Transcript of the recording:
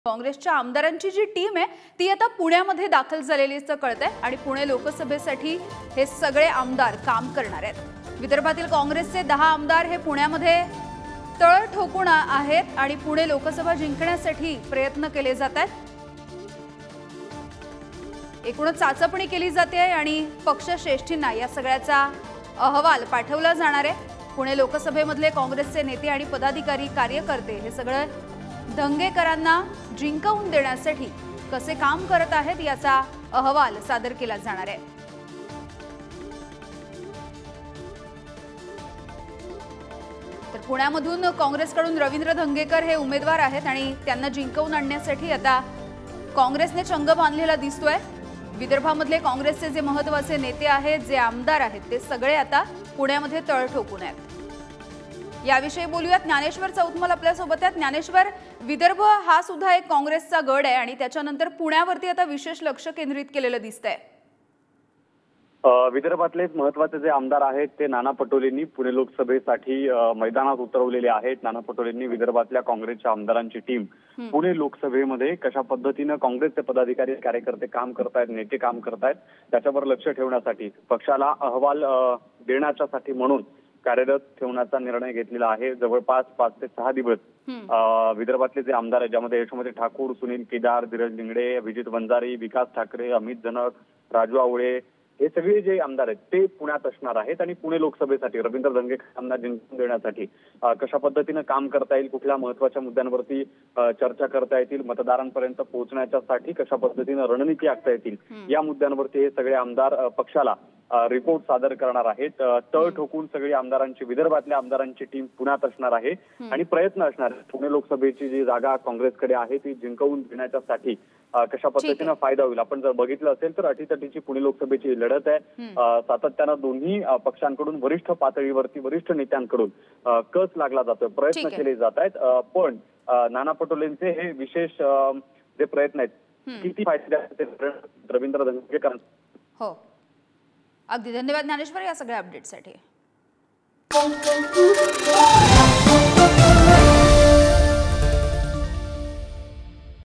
काँग्रेसच्या आमदारांची जी टीम आहे ती आता पुण्यामध्ये दाखल झालेली असं कळतंय आणि पुणे लोकसभेसाठी हे सगळे आमदार काम करणार आहेत। विदर्भातील काँग्रेसचे 10 आमदार हे पुण्यामध्ये तळ ठोकून आहेत आणि पुणे लोकसभा जिंकण्यासाठी प्रयत्न केले जात आहेत। एकूणच चाचपणी केली जाते आणि पक्षश्रेष्ठींना या सगळ्याचा अहवाल पाठवला जाणार आहे। पुणे लोकसभेमधले काँग्रेसचे नेते आणि पदाधिकारी कार्यकर्ते हे सगळं दंगेकरांना जिंकवून देण्यासाठी कसे काम करत आहेत याचा अहवाल सादर केला जाणार आहे। तर पुण्यामधून काँग्रेसकडून रवींद्र धंगेकर हे उमेदवार आहेत आणि त्यांना जिंकवून आणण्यासाठी आता काँग्रेसने चंग बांधलेला दिसतोय। विदर्भामधले काँग्रेसचे जे महत्त्वाचे नेते आहेत, जे आमदार आहेत, ते सगळे आता पुण्यामध्ये तळ ठोकून आहेत। याविषयी बोलूयात। ज्ञानेश्वर चौतमल आपल्या सोबत आहेत। ज्ञानेश्वर, विदर्भ हा सुद्धा एक काँग्रेसचा गड आहे आणि त्याच्यानंतर पुण्यावरती आता विशेष लक्ष केंद्रित केलेलं दिसतंय। विदर्भातले महत्त्वाचे जे आमदार आहेत ते नाना पटोलेंनी पुणे लोकसभेसाठी मैदानात उतरवलेले आहेत। नाना पटोलेंनी विदर्भातल्या काँग्रेसच्या आमदारांची टीम पुणे लोकसभेमध्ये कशा पद्धतीने काँग्रेसचे पदाधिकारी कार्यकर्ते काम करतायत, नेते काम करतायत, त्याच्यावर लक्ष ठेवण्यासाठी पक्षाला अहवाल देण्यासाठी म्हणून कार्यरत ठेवण्याचा निर्णय घेतलेला आहे। जवळपास 5 ते 6 दिवस विदर्भातले जे आमदार आहेत, ज्यामध्ये यशोमती ठाकूर, सुनील केदार, धीरज लिंगडे, अभिजित वंजारी, विकास ठाकरे, अमित जनक, राजू आवळे, हे सगळे जे आमदार आहेत ते पुण्यात असणार आहेत आणि पुणे लोकसभेसाठी रवींद्र धंगेकरांना जिंकून देण्यासाठी कशा पद्धतीने काम करता येईल, कुठल्या महत्त्वाच्या मुद्द्यांवरती चर्चा करता येतील, मतदारांपर्यंत पोहोचण्यासाठी कशा पद्धतीने रणनीती आखता येतील, या मुद्द्यांवरती हे सगळे आमदार पक्षाला रिपोर्ट सादर करणार आहेत। तळ ठोकून सगळी आमदारांची, विदर्भातल्या आमदारांची टीम पुण्यात असणार आहे आणि प्रयत्न असणार आहे पुणे लोकसभेची जी जागा काँग्रेसकडे आहे ती जिंकवून देण्यासाठी कशा पद्धतीने फायदा होईल। आपण जर बघितलं असेल तर अटीतटीची पुणे लोकसभेची लढत आहे। सातत्यानं दोन्ही पक्षांकडून वरिष्ठ पातळीवरती वरिष्ठ नेत्यांकडून कस लागला जातोय, प्रयत्न केले जात आहेत। पण नाना पटोलेंचे हे विशेष जे प्रयत्न आहेत किती फायदे रवींद्र धंगेकर। हो, अगदी धन्यवाद ज्ञानेश्वर या सगळ्या अपडेटसाठी।